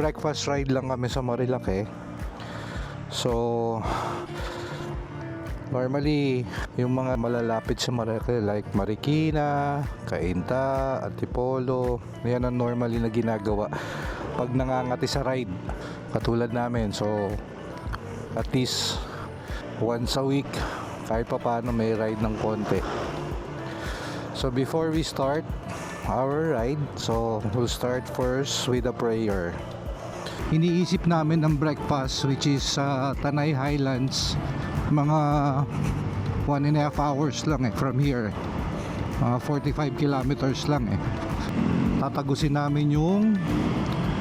breakfast ride lang kami sa Marilake. So normally yung mga malalapit sa Marilake like Marikina, Cainta, Antipolo, yan ang normally na ginagawa pag nangangati sa ride katulad namin. So at least once a week kahit pa paano may ride ng konti. So before we start our ride, so we'll start first with a prayer. Iniisip namin ang breakfast which is Tanay Highlands, mga 1.5 hours lang from here, 45 kilometers lang Tatagusin namin yung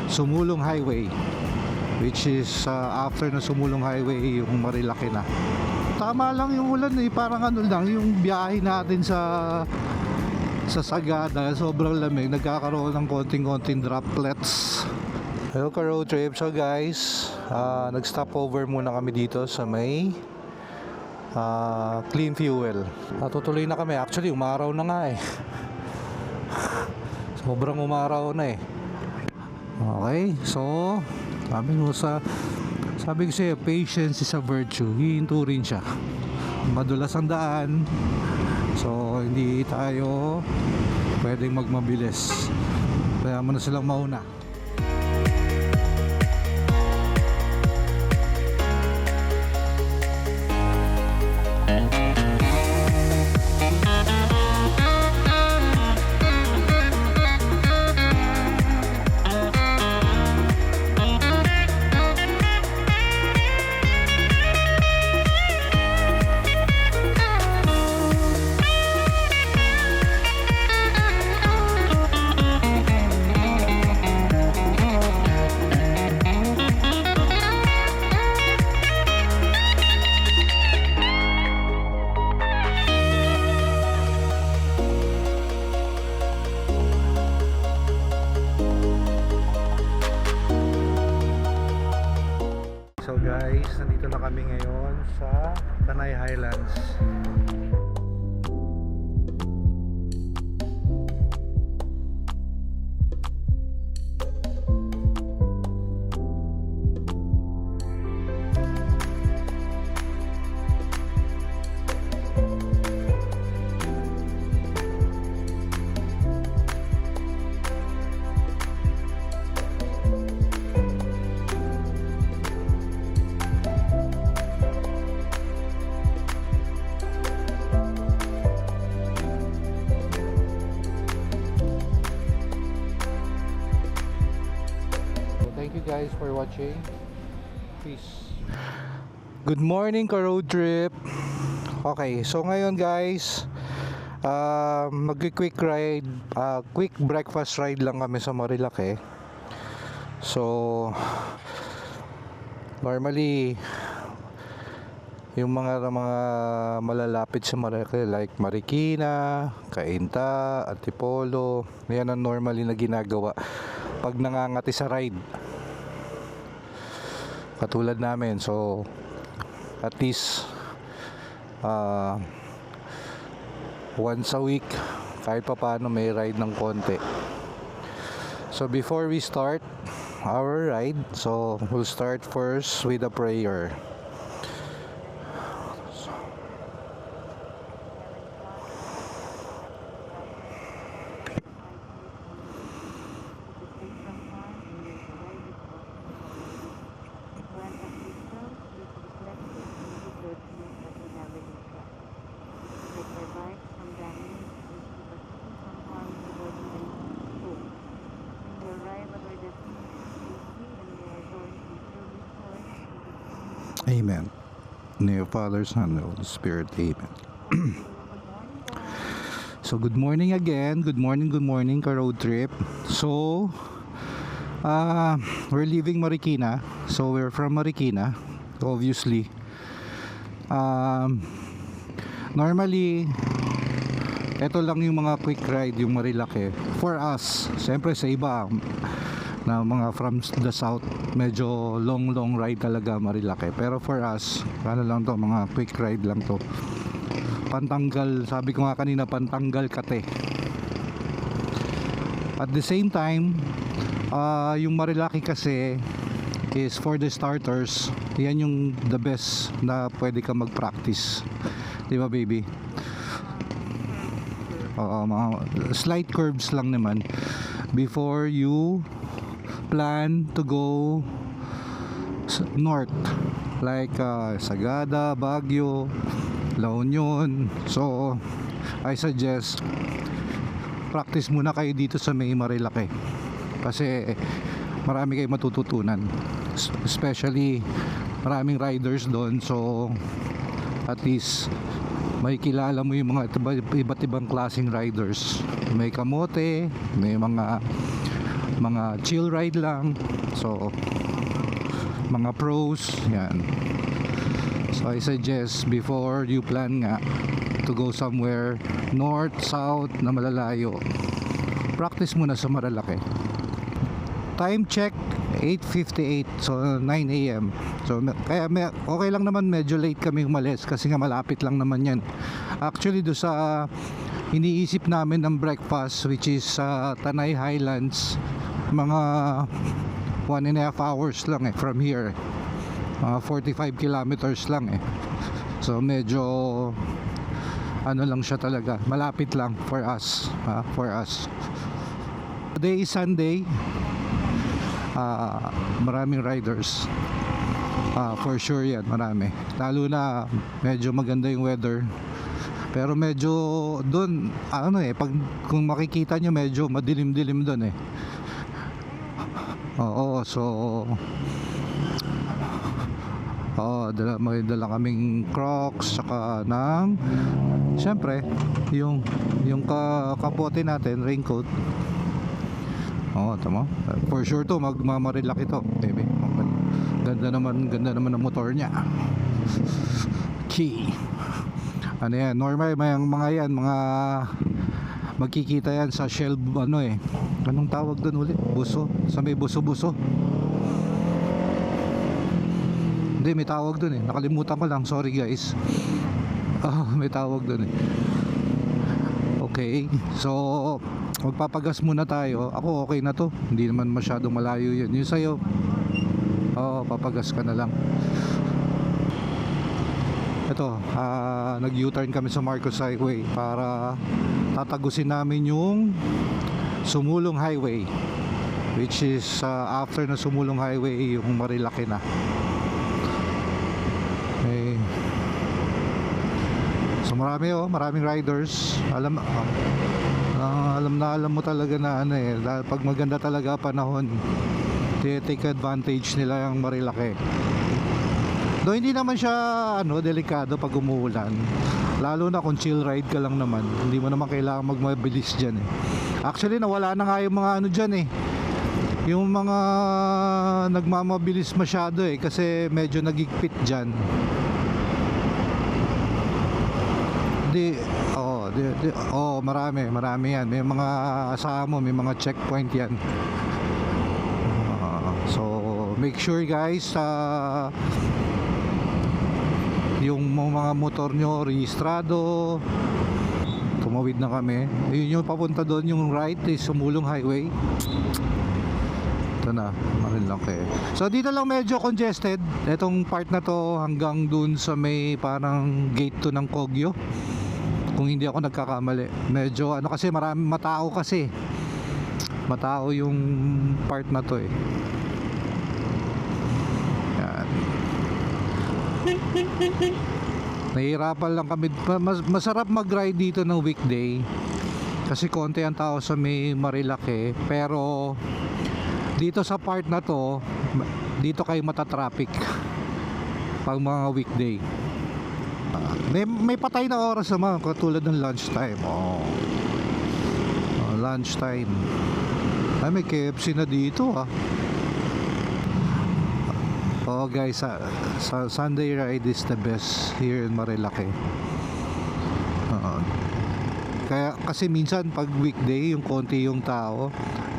Sumulong Highway, which is after na Sumulong Highway yung Marilake na. Tama lang yung ulan parang ano lang yung biyahe natin sa Sagada, sobrang lamig, nagkakaroon ng konting droplets. Hello ka road trip. So guys, nag-stop over muna kami dito sa may Clean Fuel. Tutuloy na kami. Actually, umaraw na nga sobrang umaraw na Okay, so sabi ko sa'yo, patience is a virtue. Hihinto rin siya. Madulas ang daan, so hindi tayo pwedeng magmabilis. Kaya mo na silang mauna. So guys, nandito na kami ngayon sa Tanay Highlands. Thank you guys for watching. Peace. Good morning ka road trip. Okay, so ngayon guys, mag-quick ride, quick breakfast ride lang kami sa Marilake. So normally yung mga malalapit sa Marilake like Marikina, Cainta, Antipolo, yan ang normally na ginagawa pag nangangati sa ride katulad namin. So at least once a week kahit pa paano may ride ng konti. So before we start our ride, so we'll start first with a prayer. Amen. In the name of the Father, Son, and Holy Spirit. Amen. So good morning again. Good morning ka road trip. So we're leaving Marikina. So we're from Marikina, obviously. Normally ito lang yung mga quick ride yung Marilake for us. Siyempre sa iba na mga from the south, medyo long ride talaga Marilake. Pero for us, ano lang to, mga quick ride lang to. Pantanggal, sabi ko nga kanina, pantanggal kate. At the same time, Yung Marilaki kasi is for the starters. Yan yung the best na pwede ka mag-practice. Di ba, baby? Mga slight curves lang naman before you plan to go north, like Sagada, Baguio, La Union. So I suggest practice muna kayo dito sa may Marilaki kasi marami kayong matututunan, especially maraming riders doon. So at least may kilala mo yung mga iba't ibang klaseng riders. May kamote, may mga chill ride lang, so mga pros yan. So I suggest before you plan nga to go somewhere north, south na malalayo, practice muna sa Marilaki. Time check 8:58, so 9 AM. So kaya okay lang naman, medyo late kami umalis kasi nga malapit lang naman yan. Actually do sa iniisip namin ng breakfast, which is Tanay Highlands, mga 1.5 hours lang from here, 45 kilometers lang so medyo ano lang siya talaga, malapit lang for us. Today is Sunday. Maraming riders, for sure yan, marami, lalo na medyo maganda yung weather. Pero medyo doon pag kung makikita nyo medyo madilim-dilim doon so may dala kaming Crocs, saka ng syempre yung kapote natin, raincoat. Tama. For sure to magmamarilak ito, baby. Ganda naman ang motor niya. Key. Ano yan, normal mga yan, mga magkikita yan sa Shell, anong tawag doon ulit? Buso, sa may buso. Hindi, may tawag doon nakalimutan ko lang, sorry guys. May tawag doon Okay, so magpapagas muna tayo. Ako okay na to, hindi naman masyadong malayo yun. Yung sa'yo, papagas ka na lang. Ito, nag U-turn kami sa Marcos Highway para tatagusin namin yung Sumulong Highway, which is after na Sumulong Highway yung Marilaki na. Okay. So maraming riders. Alam mo talaga na dahil pag maganda talaga panahon, take advantage nila yung Marilaki. Do hindi naman siya delikado pag umuulan, lalo na kung chill ride ka lang naman, hindi mo naman kailangan magmabilis diyan Actually nawala na nga yung mga diyan yung mga nagmamabilis masyado kasi medyo nagigpit diyan. Marami yan, may mga asamo, may mga checkpoint yan. So make sure guys, yung mga motor nyo rehistrado. Tumawid na kami, yun yung papunta doon, yung right is Sumulong Highway. Ito na, Marilaki. So dito lang medyo congested itong part na to hanggang dun sa may parang gate to ng Kogyo, kung hindi ako nagkakamali. Medyo kasi matao kasi. Matao yung part na to Yan. Nahihirapan lang kami. Masarap mag-ride dito ng weekday kasi konti ang tao sa may Marilaki. Pero dito sa part na to, dito kayo matatraffic pag mga weekday. May patay na oras naman, katulad ng lunchtime. Lunchtime. May KFC na dito guys, Sunday ride is the best here in Marilaki. Kaya kasi minsan pag weekday yung konti yung tao,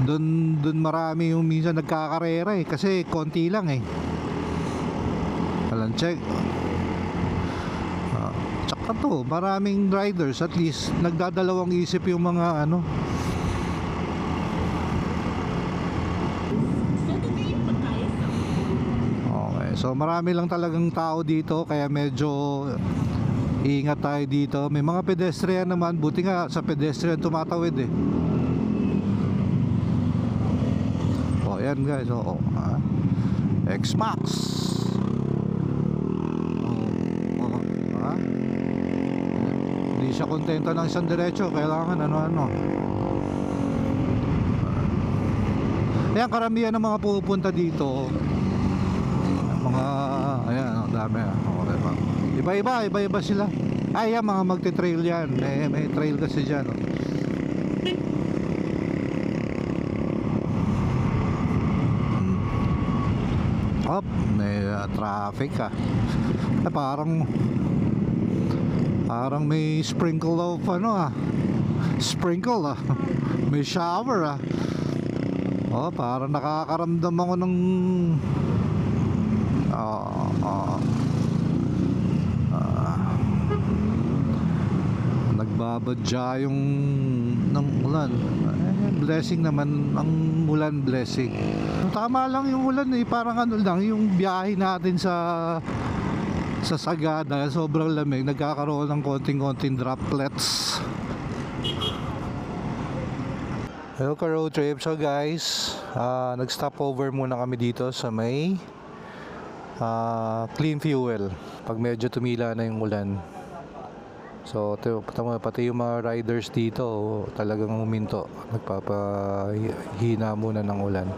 doon marami yung minsan nagkakarera kasi konti lang Walang check. Tsaka to, maraming riders, at least nagdadalawang isip yung mga So marami lang talagang tao dito, kaya medyo iingat tayo dito. May mga pedestrian naman, buti nga sa pedestrian tumatawid eh. Oh, yan guys, oh, X-Max. Oh, hindi siya kontento ng isang diretso, kailangan ano-ano. Ayan, karamihan ng mga pupunta dito, mga, ayan, ang dami. Okay, iba-iba sila. Ay, yan, mga magte-trail yan. May trail kasi dyan. Oh, may traffic parang may sprinkle of sprinkle may shower oh, parang nakakaramdam ako ng nagbabadya yung ng ulan. Blessing naman ang ulan, blessing. Tama lang yung ulan parang ano lang yung biyahe natin sa Sagada, sobrang lamig, nagkakaroon ng konting droplets. Hello ka road trip. So guys, nag-stop over muna kami dito sa may clean fuel pag medyo tumila na yung ulan. So pati yung mga riders dito talagang huminto, nagpapahina muna ng ulan.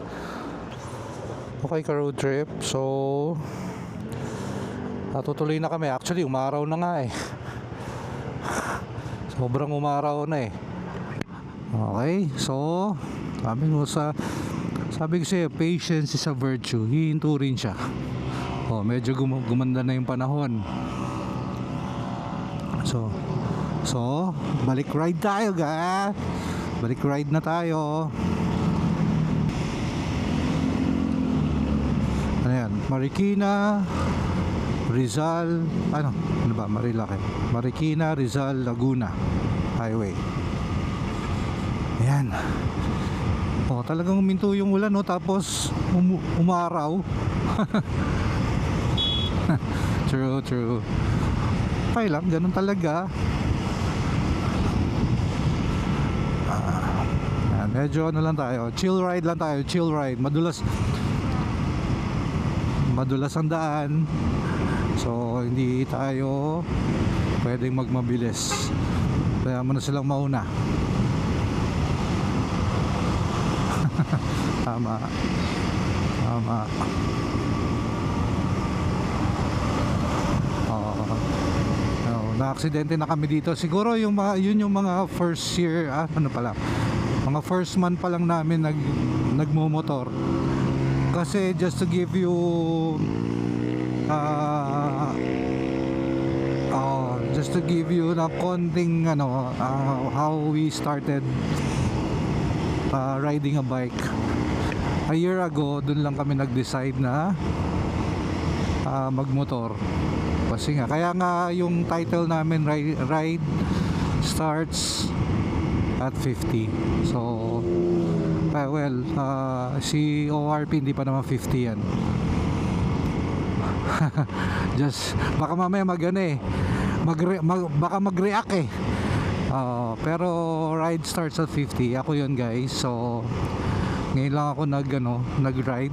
Okay ka road trip. So tutuloy na kami. Actually umaraw na nga sobrang umaraw na Okay, so sabi ko sa'yo, patience is a virtue. Hihinto rin siya. Medyo gumanda na yung panahon. So balik ride tayo guys. Balik ride na tayo. Ano yan? Marikina, Rizal, ano ba? Marikina, Rizal, Laguna Highway. Ayan. Talagang huminto yung ulan tapos umaraw. True. Okay lang, ganun talaga. Medyo ano lang tayo, chill ride. Madulas ang daan. So hindi tayo pwedeng magmabilis. Kaya mo na silang mauna. Tama. Na-aksidente na kami dito. Siguro yun yung mga first year, mga first month pa lang namin nagmumotor. Kasi just to give you na konting how we started riding a bike. A year ago, dun lang kami nag-decide na magmotor. Kasi kaya nga yung title namin ride starts at 50. So si ORP hindi pa naman 50 yan. Just baka mamaya baka mag-react pero ride starts at 50. Ako yun guys. So ngayon lang ako nag-ride.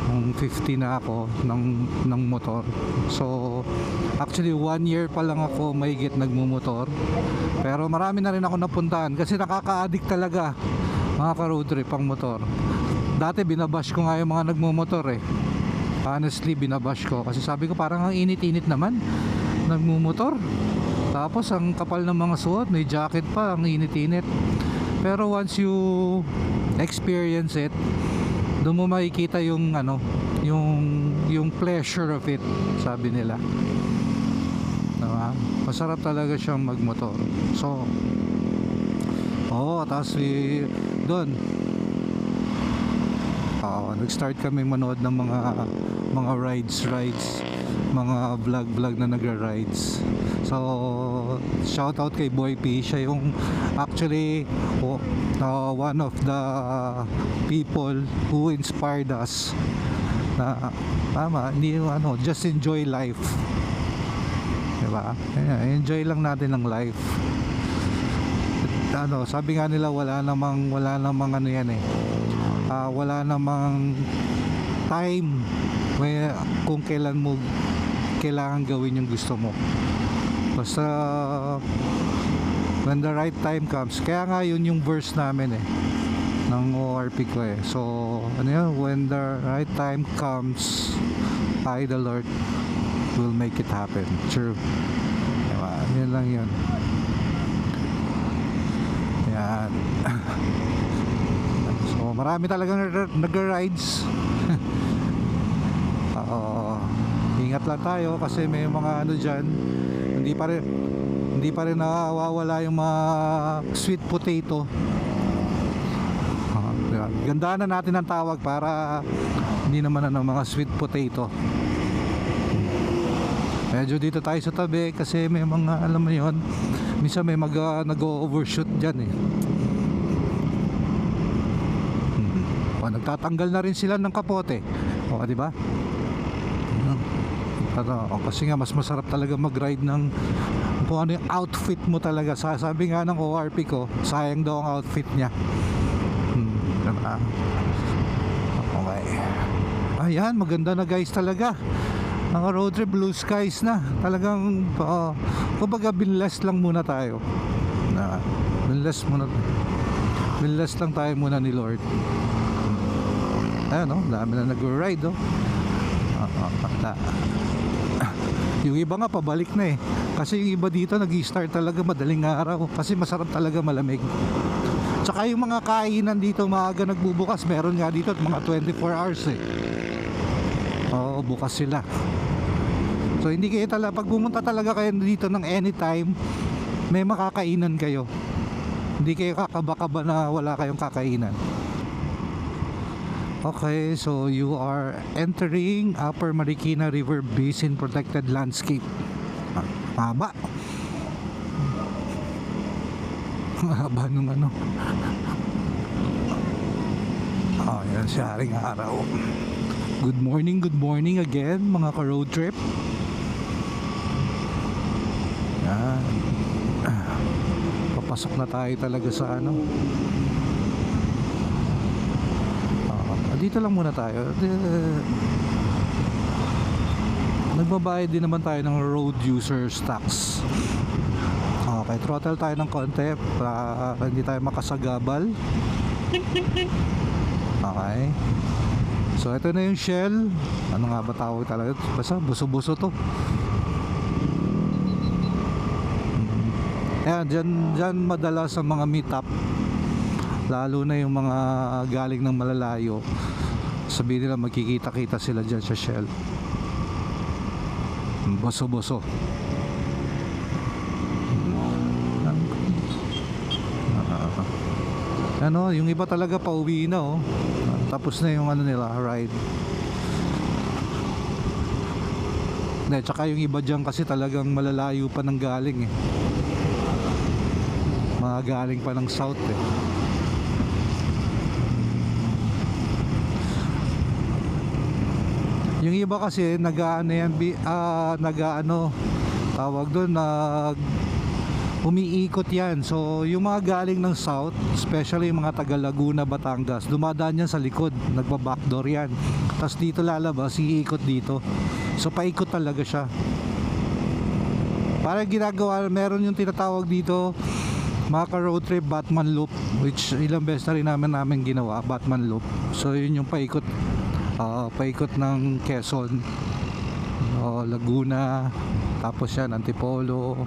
50 na ako ng motor. So actually 1 year pa lang ako mahigit nagmumotor. Pero marami na rin ako napuntahan kasi nakaka-addict talaga mga ka-road trip ang motor. Dati binabash ko nga yung mga nagmumotor Honestly binabash ko kasi sabi ko parang ang init-init naman nagmumotor. Tapos ang kapal ng mga suot, may jacket pa, ang init-init. Pero once you experience it, doon mo makikita yung yung pleasure of it, sabi nila. Diba? Masarap talaga siyang magmotor. So tapos doon nag-start kami manood ng mga rides, mga vlog na nagra-rides. So shout out kay Boy P. Siya yung actually one of the people who inspired us na tama, hindi yung ano, just enjoy life, diba? Ayan, enjoy lang natin ang life. Ano, sabi nga nila wala namang ano yan eh, wala namang time kung kailan mo kailangan gawin yung gusto mo. Basta when the right time comes. Kaya nga yun yung verse namin eh, ng ORP ko eh. So ano yun, when the right time comes, I the Lord will make it happen. True, diba? Yun lang yun. Yan. So marami talagang nag-rides. Ingat lang tayo kasi may mga ano dyan, hindi pa rin nawawala yung mga sweet potato. Diba? Gandaan na natin ang tawag para hindi naman ano, mga sweet potato. Medyo dito tayo sa tabi kasi may mga, alam mo yun, minsan may nag-overshoot dyan eh. Nagtatanggal na rin sila ng kapote. O, di ba? Kasi nga mas masarap talaga mag-ride ng kung ano yung outfit mo talaga. Sabi nga ng ORP ko, sayang daw ang outfit niya. Okay. Ayan, maganda na guys talaga. Ang road trip, blue skies na. Talagang kumbaga binless lang muna tayo. Binless lang tayo muna ni Lord. Ayan, dami na nag-ride yung iba nga pabalik na eh, kasi yung iba dito nag-i-start talaga madaling araw kasi masarap talaga, malamig. Tsaka yung mga kainan dito maaga nagbubukas, meron nga dito at mga 24 hours eh. Oo, bukas sila. So hindi kayo talaga, pag pumunta talaga kayo dito ng anytime, may makakainan kayo. Hindi kayo kakaba-kaba na wala kayong kakainan. Okay, so you are entering Upper Marikina River Basin Protected Landscape. Haba. Haba nung ano. Yan si Haring Araw. Good morning again mga ka-road trip. Yan. Papasok na tayo talaga sa ano. Dito lang muna tayo. Nagbabayad din naman tayo ng road users tax. Okay, throttle tayo ng konti para hindi tayo makasagabal. Okay. So ito na yung Shell. Ano nga ba tawag talaga? Basta buso-buso to. Ayan, dyan madalas sa mga meetup, lalo na yung mga galing ng malalayo, sabihin nila magkikita-kita sila dyan sa Shell. Boso-boso. Ano, yung iba talaga pauwi na tapos na yung ano nila, ride. Tsaka yung iba dyan kasi talagang malalayo pa ng galing eh. Mga galing pa ng south eh. Yung iba kasi tawag doon, umiikot yan. So yung mga galing ng south, especially yung mga taga Laguna, Batangas, dumadaan yan sa likod, nagba-backdoor yan. Tapos dito lalabas, iikot dito. So paikot talaga siya. Para ginagawa, meron yung tinatawag dito mga ka-road trip, Batman Loop, which ilang beses na rin namin ginawa, Batman Loop. So yun yung paikot ng Quezon, Laguna, tapos yan Antipolo.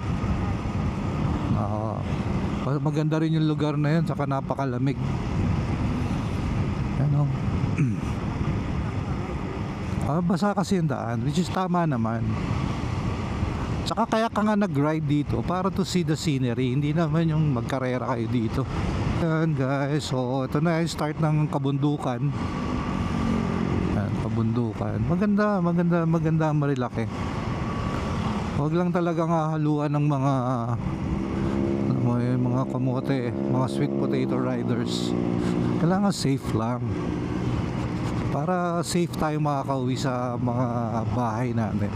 Maganda rin yung lugar na yun, saka napakalamig. Ano? Basa kasi yung daan, which is tama naman. Tsaka kaya ka nga nag-ride dito para to see the scenery, hindi naman yung magkarera kayo dito. Yan guys, so ito na yung start ng kabundukan. Kabundukan, maganda marilaki. Huwag lang talagang haluan ng mga kamote, mga sweet potato riders. Kailangan safe lang. para safe tayo makakauwi sa mga bahay namin.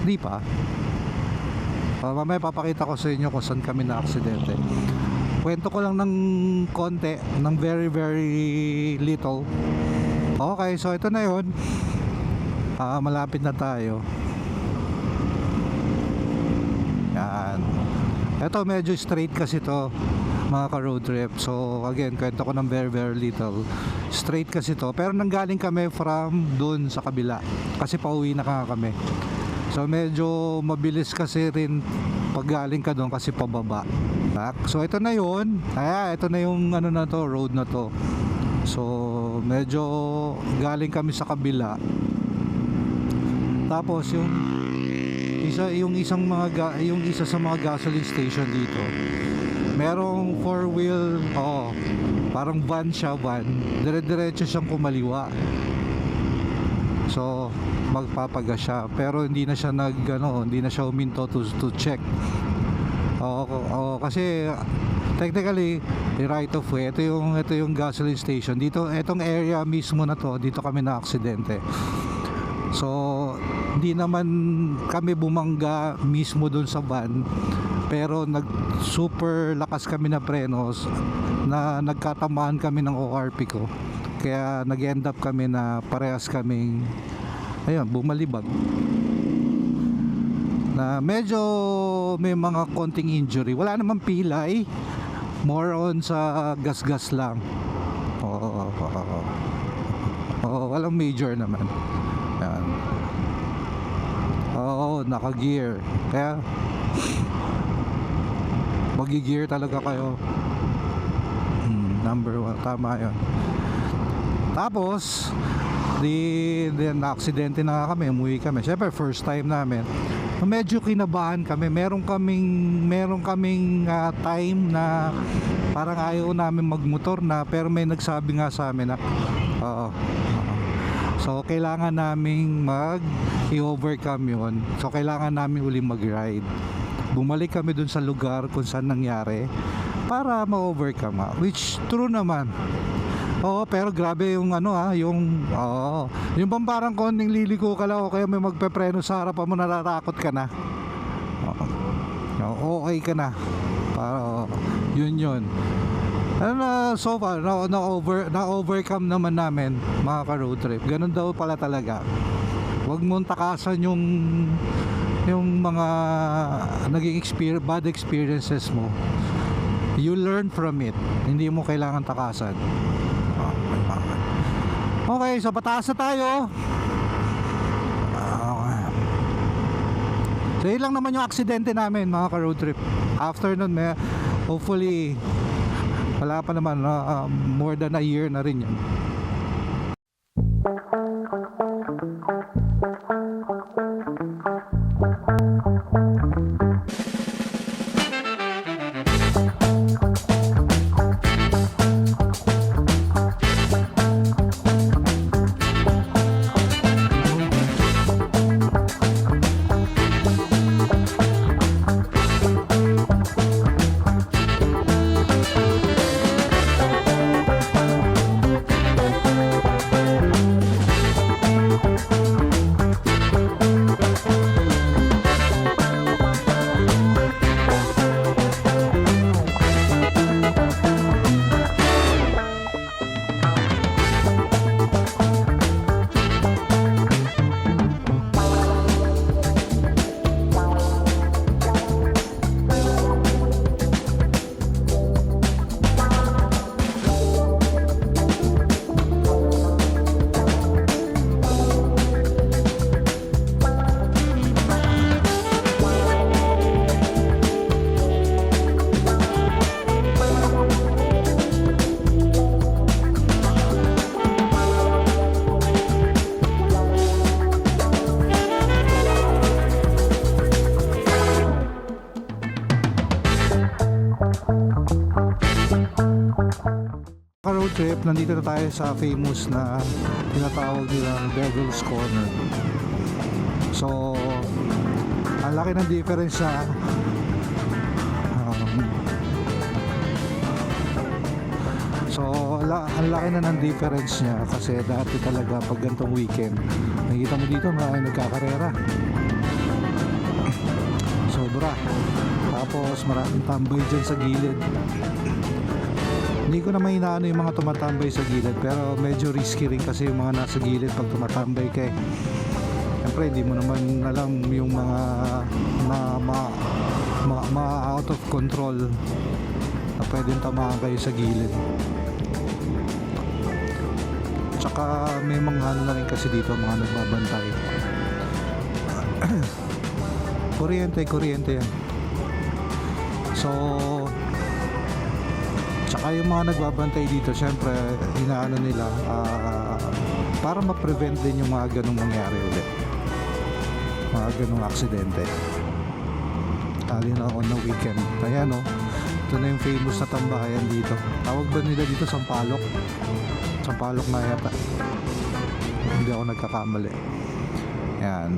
Di pa. Mamaya papakita ko sa inyo kung saan kami na aksidente. Kwento ko lang ng konti, ng very very little. Okay, so ito na yun. Malapit na tayo. Yan. Ito medyo straight kasi to, mga ka-road trip. So again, kwento ko ng very very little. Straight kasi to, pero nanggaling kami from dun sa kabila kasi pauwi na kami. So medyo mabilis kasi rin pag galing ka doon kasi pababa. So ito na yun. Ito na yung ano na to, road na to. So medyo galing kami sa kabila. Tapos yung isa sa mga gasoline station dito, merong four wheel, parang van siya, dire-diretso siyang kumaliwa. So magpapaga siya, pero hindi na siya hindi na siya huminto to check. Kasi technically right of way, ito yung gasoline station dito, etong area mismo na to, dito kami na aksidente. So hindi naman kami bumangga mismo dun sa van, pero super lakas kami na prenos na nagkatamaan kami ng ORP ko, kaya nag-end up kami na parehas kaming bumalibag, na medyo may mga konting injury. Wala namang pilay, more on sa gas-gas lang. Walang major naman. Yan. Naka-gear, kaya magi-gear talaga kayo. Number 1, tama yun. Tapos na-aksidente na kami, umuwi kami. Siyempre first time namin, medyo kinabahan kami. Meron kaming time na parang ayaw namin magmotor na, pero may nagsabi nga sa amin na so kailangan naming i-overcome yun. So kailangan namin uli mag-ride. Bumalik kami dun sa lugar kung saan nangyari para ma-overcome, which true naman. Pero grabe yung yung parang konting liliko ka lang o kaya may magpepreno sa harapan mo, natatakot ka na. Okay ka na. Para yun. So far na-overcome naman namin, mga ka-road trip. Ganun daw pala talaga. Huwag mong takasan yung mga naging bad experiences mo. You learn from it. Hindi mo kailangan takasan. Okay, so pataas na tayo. So yun lang naman yung aksidente namin, mga ka-road trip. After nun, hopefully wala pa naman, more than a year na rin yan. Road trip, nandito na tayo sa famous na tinatawag nilang Devil's Corner. So ang laki ng difference sa ang laki na ng difference niya kasi dati talaga pag gantong weekend nakikita mo dito nagkakarera sobra, tapos maraming tambay dyan sa gilid. Hindi ko na inaano yung mga tumatambay sa gilid, pero medyo risky rin kasi yung mga nasa gilid pag tumatambay kay siyempre hindi mo naman alam yung mga out of control na pwedeng tamaan kayo sa gilid. Tsaka may mga ano na rin kasi dito, mga nagbabantay. Kuryente yan. So tsaka yung mga nagbabantay dito, syempre inaano nila para ma-prevent din yung mga ganong mangyari ulit, mga ganong aksidente lalo na on the weekend. Kaya no, ito na yung famous na tambayan dito. Tawag ba nila dito Sampalok na yata, hindi ako nagkakamali. Yan,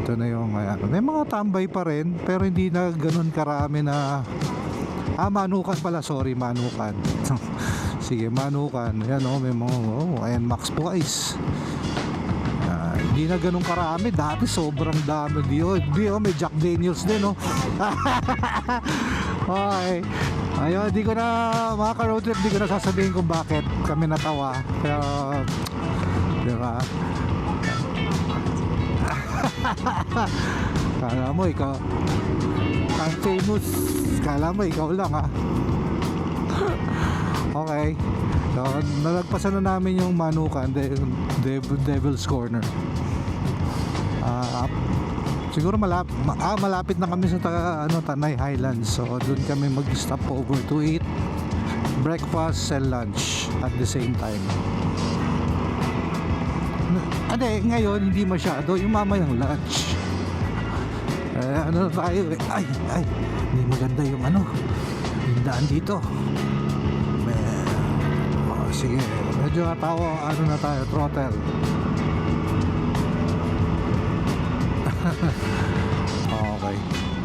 ito na yung may mga tambay pa rin pero hindi na ganun karami na Manukan pala, sorry, Manukan. Sige, Manukan. Yan may mga ayan, Max Boys. Hindi na ganun karami. Dati sobrang dami. May Jack Daniels din okay. Ayun, di ko na mga ka-road trip, di ko na sasabihin kung bakit kami natawa. Pero diba? Kala mo ikaw ang famous, kala mo ikaw lang okay, so nalagpasan na namin yung Manukan, Devil's Corner. Siguro malapit na kami sa Tanay Highlands. So doon kami mag-stop over to eat breakfast and lunch at the same time. Ngayon hindi masyado, yung mamayang lunch. Tayo ay hindi maganda yung yung daan dito. Sige, medyo natawa, na tayo, throttle. Okay,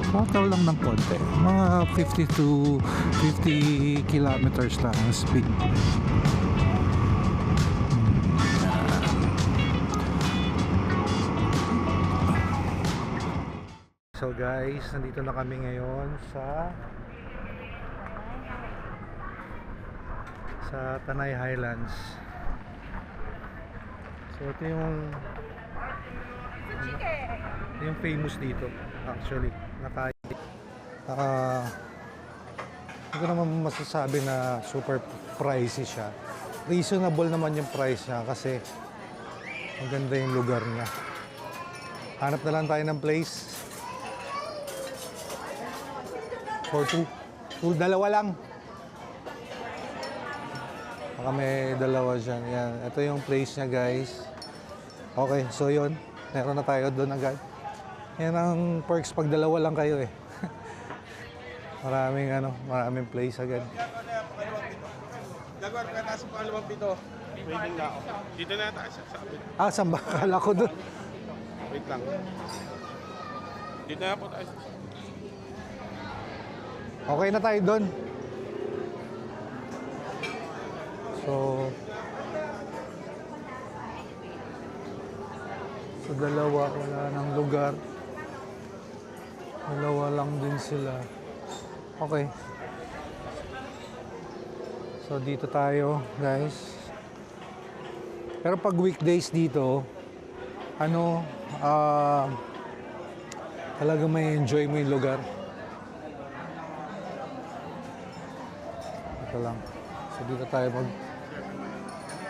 throttle lang ng konti, mga 50 to 50 kilometers lang ang speed. So guys, nandito na kami ngayon sa Tanay Highlands. So ito yung famous dito actually. Hindi ko naman masasabi na super pricey siya. Reasonable naman yung price niya kasi maganda yung lugar niya. Hanap na lang tayo ng place. For two, dalawa lang. Baka may dalawa dyan. Yan. Ito yung place niya guys. Okay, so yun. Meron na tayo doon agad. Yan ang perks pag dalawa lang kayo Maraming place agad. Gagawin ka nasa pangalawang pito. Waiting na ako. Dito na tayo sa sabit. Saan ba? Kala ko doon. Wait lang. Dito na po tayo. Okay na tayo doon. So dalawa, wala nang lugar. Dalawa lang din sila. Okay. So dito tayo, guys. Pero pag weekdays dito, talaga may enjoy mo yung lugar. Ito lang. So dito tayo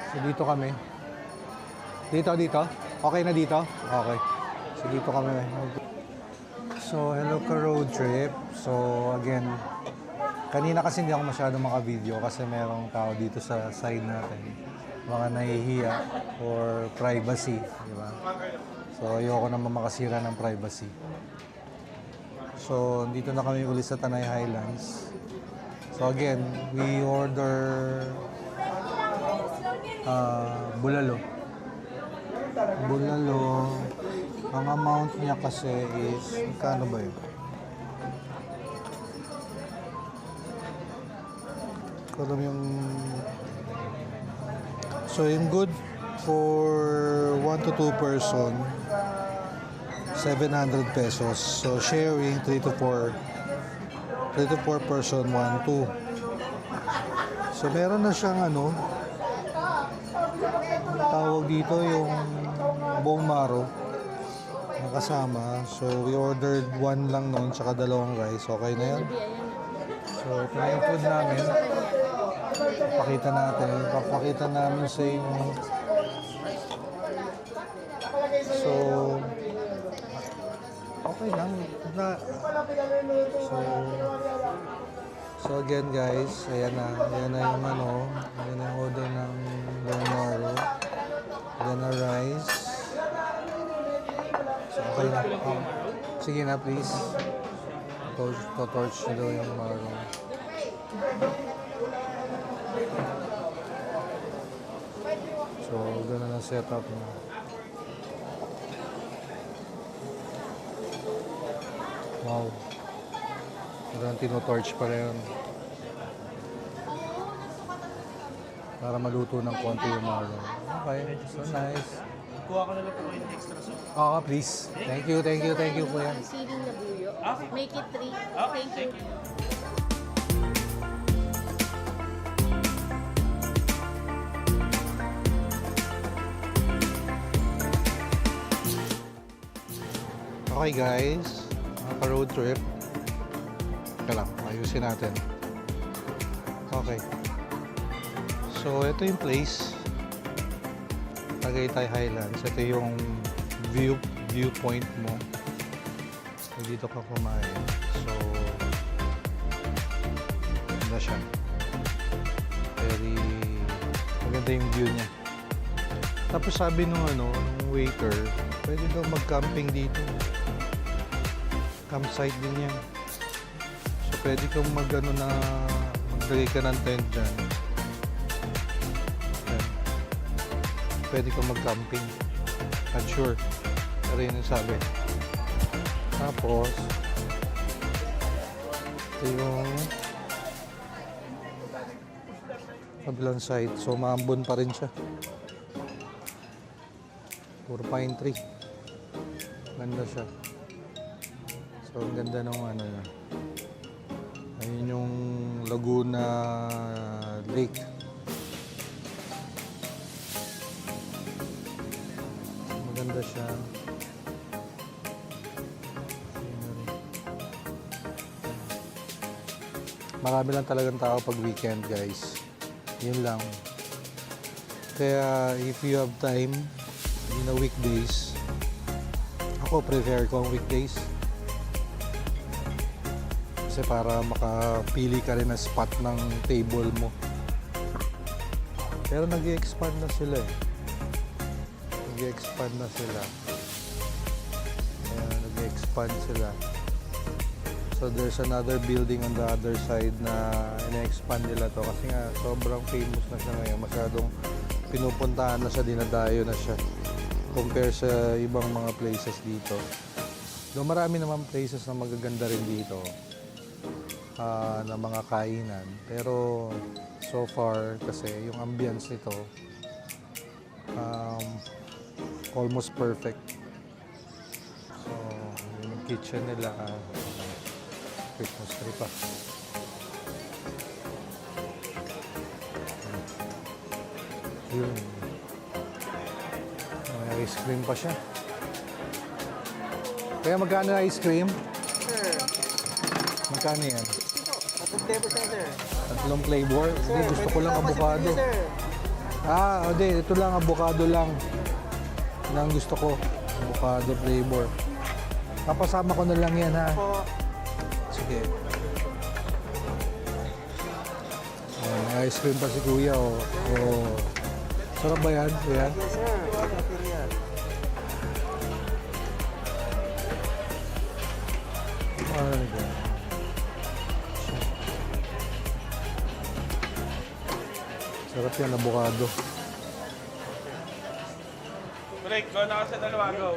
So dito kami. Dito. Okay na dito? Okay. So dito kami. So hello ka road trip. So again, kanina kasi hindi ako masyado maka-video kasi merong tao dito sa side natin. Mga nahihiya for privacy, di ba? So ayoko naman makasira ng privacy. So dito na kami ulit sa Tanay Highlands. So again, we order bulalo. Ang amount niya kasi is, magkano ba yun? Alam yung So yung good for 1 to 2 person, 700 pesos. So sharing 3 to 4. 3 to 4 person, 1, 2. So meron na siyang ano, tawag dito yung bone marrow na kasama. So we ordered 1 lang noon tsaka 2 rice. Okay na yan. So ito na yung food namin. Papakita namin sa inyo. So okay lang. So again guys, ayan na yung ano, ayan na yung order ng bone marrow. Ayan na rice. So okay na. Sige na please. Torch nyo yung marrow. So gano'n ang setup mo. Wow. Parang tino-torch pala yun. Para maluto ng konti yung marrow. Okay, so nice. Kuha ko na lang po kayo ng extra sauce. Okay, please. Thank you, kuya. Siling na buyo. Make it 3. Okay, thank you. Okay guys, road trip. Teka lang, ayusin natin. Okay. So, ito yung place. Tagaytay Highlands. Ito yung viewpoint mo. So, dito ka kumain. So, maganda siya. Maganda yung view niya. Tapos sabi nung waiter, pwede daw mag-camping dito. Campsite din yan. So, pwede kang maglagay ka ng tent dyan. Yan. Pwede kang mag-camping. Not sure. Pero yun yung sabi. Tapos, ito yung kabilang side. So, maambon pa rin siya. Puro pine tree. Ganda siya. So, ang ganda ng niya. Ayun yung Laguna Lake. Maganda siya. Marami lang talagang tao pag weekend, guys. Yun lang. Kaya, if you have time, in the weekdays, ako prefer ko ang weekdays. Kasi para makapili ka rin ng spot ng table mo. Pero nag-i-expand na sila eh. Nag-i-expand na sila. Ayan, nag-i-expand sila. So there's another building on the other side na ina-expand nila to. Kasi nga sobrang famous na siya ngayon. Masyadong pinupuntahan na siya, dinadayo na siya. Compare sa ibang mga places dito. Though marami naman places na magaganda rin dito. Na mga kainan. Pero so far kasi yung ambience nito almost perfect. So yung kitchen nila Christmas tree pa. Yun. May ice cream pa siya. Kaya magkano ice cream? Sir, Magkano yan? atong flavor siya, sir. Tatlong flavor? Hindi, gusto ko lang avocado. Sir. Hindi. Ito lang, avocado lang. Yan ang gusto ko. Avocado flavor. Papasama ko na lang yan, ha? Po. Sige. May ice cream pa si Kuya, oh. Oh. Sarap ba yan, Kuya? Yes, sir. Atong yan. Ano ba? Sarap yan, avocado. Break, go na ako sa dalawa, go.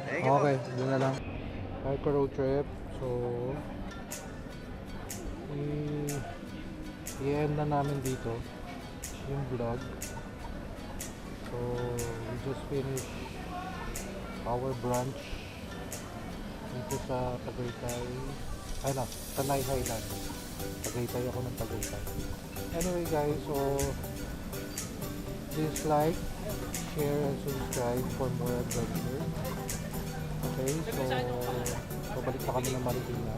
Okay, doon na lang. Hyper road trip. So, i-end na namin dito yung vlog. just finished our brunch dito sa Tagaytay. Ay no, Tanay Highland. Tagaytay ako ng Tagaytay. Anyway guys, so please like, share, and subscribe for more adventures. Okay, so balik pa kami ng Marikina.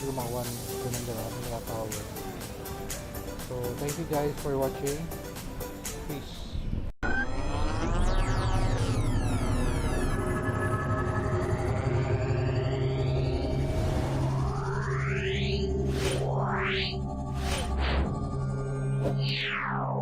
Lumawan ko ng Tower. So thank you guys for watching. Peace.